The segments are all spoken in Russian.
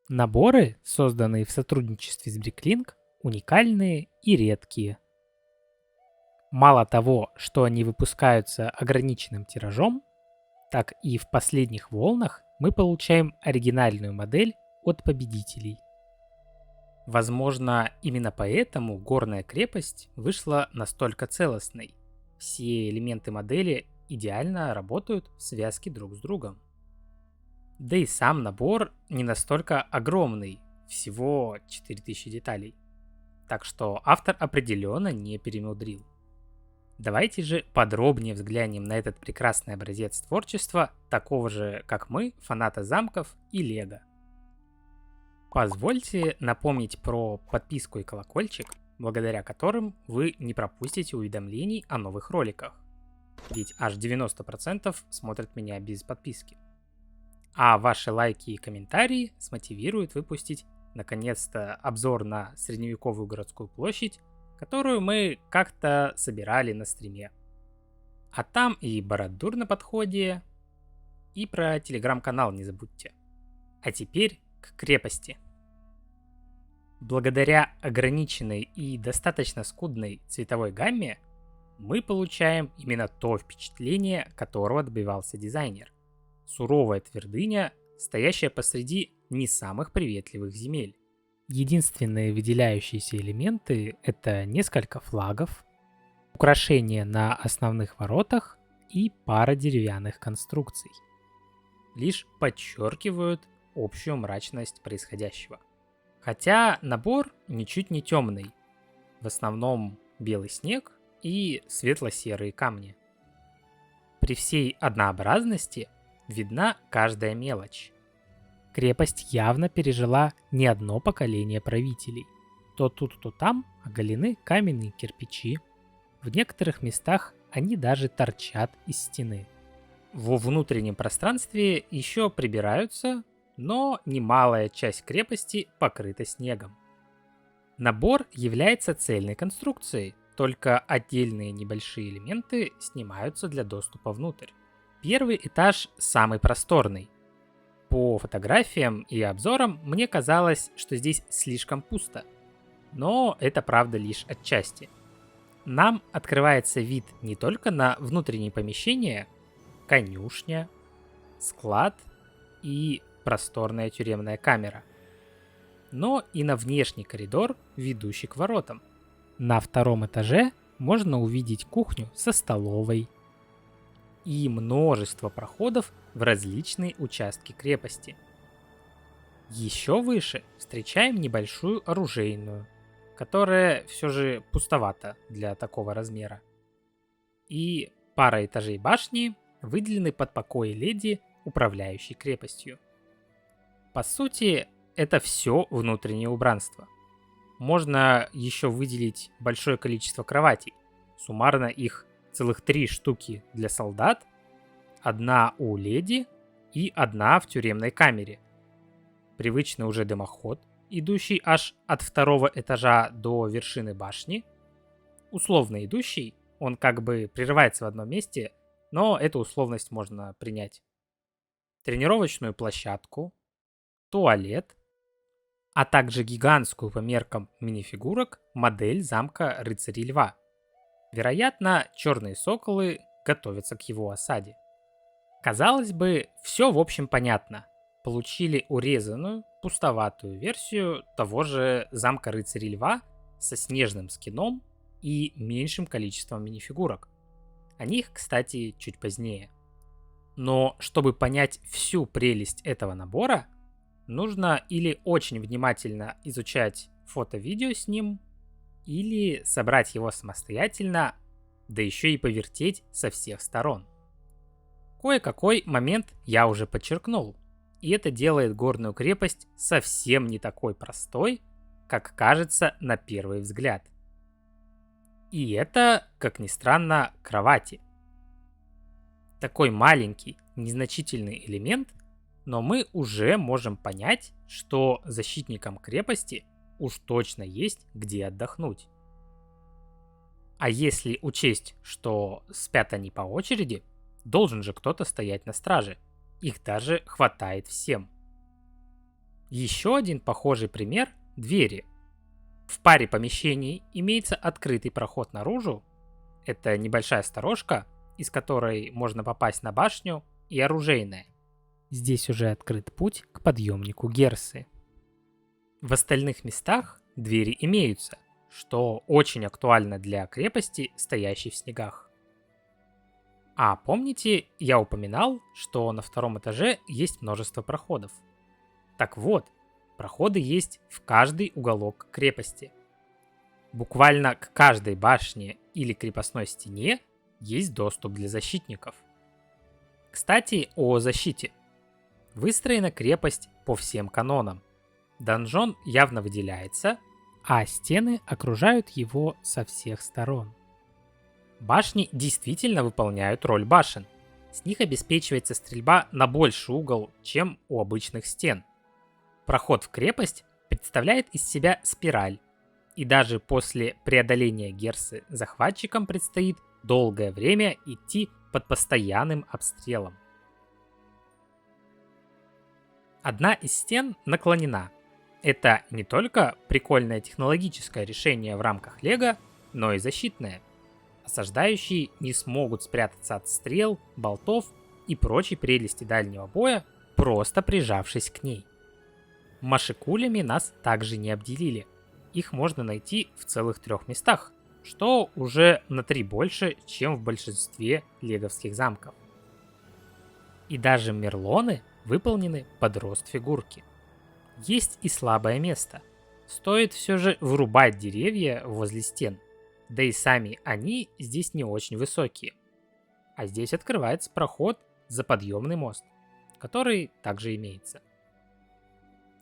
Наборы, созданные в сотрудничестве с Bricklink, уникальные и редкие. Мало того, что они выпускаются ограниченным тиражом, так и в последних волнах мы получаем оригинальную модель от победителей. Возможно, именно поэтому горная крепость вышла настолько целостной. Все элементы модели идеально работают в связке друг с другом. Да и сам набор не настолько огромный, всего 4000 деталей. Так что автор определенно не перемудрил. Давайте же подробнее взглянем на этот прекрасный образец творчества такого же, как мы, фаната замков и лего. Позвольте напомнить про подписку и колокольчик, благодаря которым вы не пропустите уведомлений о новых роликах. Ведь аж 90% смотрят меня без подписки. А ваши лайки и комментарии смотивируют выпустить наконец-то обзор на средневековую городскую площадь, которую мы как-то собирали на стриме. А там и Барад-дур на подходе, и про телеграм-канал не забудьте. А теперь к крепости. Благодаря ограниченной и достаточно скудной цветовой гамме мы получаем именно то впечатление, которого добивался дизайнер. Суровая твердыня, стоящая посреди не самых приветливых земель. Единственные выделяющиеся элементы — это несколько флагов, украшения на основных воротах и пара деревянных конструкций. Лишь подчеркивают общую мрачность происходящего. Хотя набор ничуть не темный. В основном белый снег и светло-серые камни. При всей однообразности видна каждая мелочь. Крепость явно пережила не одно поколение правителей. То тут, то там оголены каменные кирпичи. В некоторых местах они даже торчат из стены. Во внутреннем пространстве еще прибираются, но немалая часть крепости покрыта снегом. Набор является цельной конструкцией, только отдельные небольшие элементы снимаются для доступа внутрь. Первый этаж самый просторный. По фотографиям и обзорам мне казалось, что здесь слишком пусто. Но это правда лишь отчасти. Нам открывается вид не только на внутренние помещения, конюшня, склад и просторная тюремная камера, но и на внешний коридор, ведущий к воротам. На втором этаже можно увидеть кухню со столовой и множество проходов в различные участки крепости. Еще выше встречаем небольшую оружейную, которая все же пустовата для такого размера. И пара этажей башни выделены под покои леди, управляющей крепостью. По сути, это все внутреннее убранство. Можно еще выделить большое количество кроватей. Суммарно их целых 3 штуки для солдат, одна у леди и одна в тюремной камере. Привычный уже дымоход, идущий аж от второго этажа до вершины башни. Условно идущий, он как бы прерывается в одном месте, но эту условность можно принять. Тренировочную площадку, туалет, а также гигантскую по меркам минифигурок модель замка рыцарей льва. Вероятно, черные соколы готовятся к его осаде. Казалось бы, все в общем понятно. Получили урезанную, пустоватую версию того же замка рыцарей льва со снежным скином и меньшим количеством минифигурок. О них, кстати, чуть позднее. Но чтобы понять всю прелесть этого набора, нужно или очень внимательно изучать фото-видео с ним, или собрать его самостоятельно, да еще и повертеть со всех сторон. Кое-какой момент я уже подчеркнул, и это делает горную крепость совсем не такой простой, как кажется на первый взгляд. И это, как ни странно, кровати. Такой маленький, незначительный элемент, но мы уже можем понять, что защитникам крепости уж точно есть где отдохнуть. А если учесть, что спят они по очереди, должен же кто-то стоять на страже. Их даже хватает всем. Еще один похожий пример – двери. В паре помещений имеется открытый проход наружу. Это небольшая сторожка, из которой можно попасть на башню, и оружейная. Здесь уже открыт путь к подъемнику Герсы. В остальных местах двери имеются, что очень актуально для крепости, стоящей в снегах. А помните, я упоминал, что на втором этаже есть множество проходов? Так вот, проходы есть в каждый уголок крепости. Буквально к каждой башне или крепостной стене есть доступ для защитников. Кстати, о защите. Выстроена крепость по всем канонам. Донжон явно выделяется, а стены окружают его со всех сторон. Башни действительно выполняют роль башен. С них обеспечивается стрельба на больший угол, чем у обычных стен. Проход в крепость представляет из себя спираль, и даже после преодоления Герсы захватчикам предстоит долгое время идти под постоянным обстрелом. Одна из стен наклонена. Это не только прикольное технологическое решение в рамках Лего, но и защитное. Осаждающие не смогут спрятаться от стрел, болтов и прочей прелести дальнего боя, просто прижавшись к ней. Машикулями нас также не обделили. Их можно найти в целых 3 местах, что уже на 3 больше, чем в большинстве леговских замков. И даже мерлоны выполнены под рост фигурки. Есть и слабое место. Стоит все же вырубать деревья возле стен, да и сами они здесь не очень высокие. А здесь открывается проход за подъемный мост, который также имеется.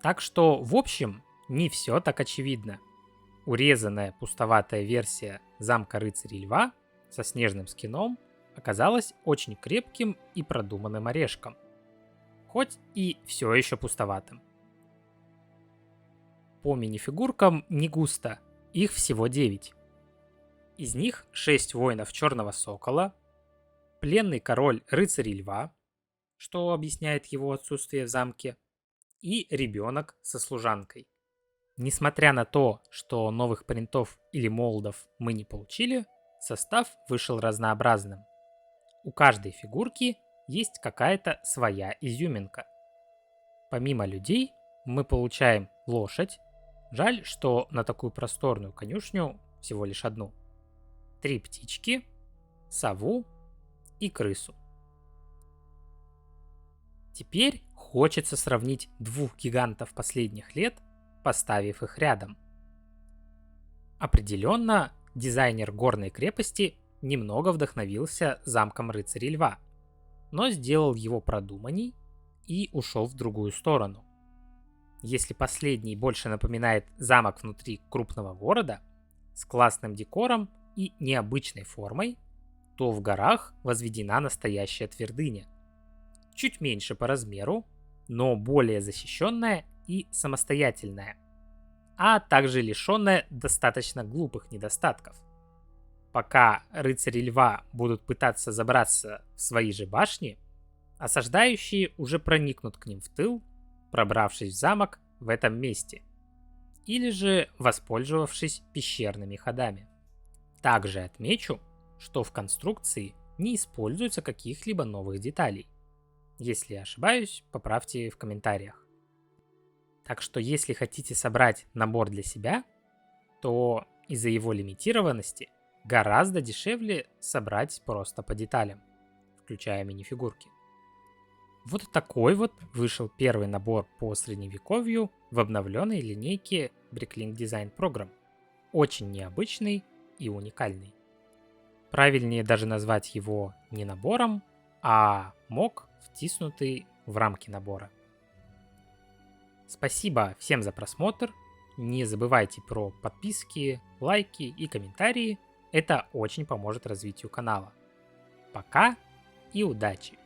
Так что, в общем, не все так очевидно. Урезанная пустоватая версия замка Рыцарей Льва со снежным скином оказалась очень крепким и продуманным орешком. Хоть и все еще пустоватым. По минифигуркам не густо, их всего 9. Из них 6 воинов Черного Сокола, пленный король Рыцарей Льва, что объясняет его отсутствие в замке, и ребенок со служанкой. Несмотря на то, что новых принтов или молдов мы не получили, состав вышел разнообразным. У каждой фигурки есть какая-то своя изюминка. Помимо людей мы получаем лошадь, жаль, что на такую просторную конюшню всего лишь одну, 3 птички, сову и крысу. Теперь хочется сравнить 2 гигантов последних лет, поставив их рядом. Определенно, дизайнер горной крепости немного вдохновился замком Рыцарей Льва, но сделал его продуманней и ушел в другую сторону. Если последний больше напоминает замок внутри крупного города с классным декором и необычной формой, то в горах возведена настоящая твердыня. Чуть меньше по размеру, но более защищенная и самостоятельная, а также лишенная достаточно глупых недостатков. Пока рыцари Льва будут пытаться забраться в свои же башни, осаждающие уже проникнут к ним в тыл, пробравшись в замок в этом месте, или же воспользовавшись пещерными ходами. Также отмечу, что в конструкции не используется каких-либо новых деталей. Если я ошибаюсь, поправьте в комментариях. Так что если хотите собрать набор для себя, то из-за его лимитированности гораздо дешевле собрать просто по деталям, включая минифигурки. Вот такой вот вышел первый набор по средневековью в обновленной линейке Bricklink Design Program. Очень необычный и уникальный. Правильнее даже назвать его не набором, а мок, втиснутый в рамки набора. Спасибо всем за просмотр. Не забывайте про подписки, лайки и комментарии. Это очень поможет развитию канала. Пока и удачи!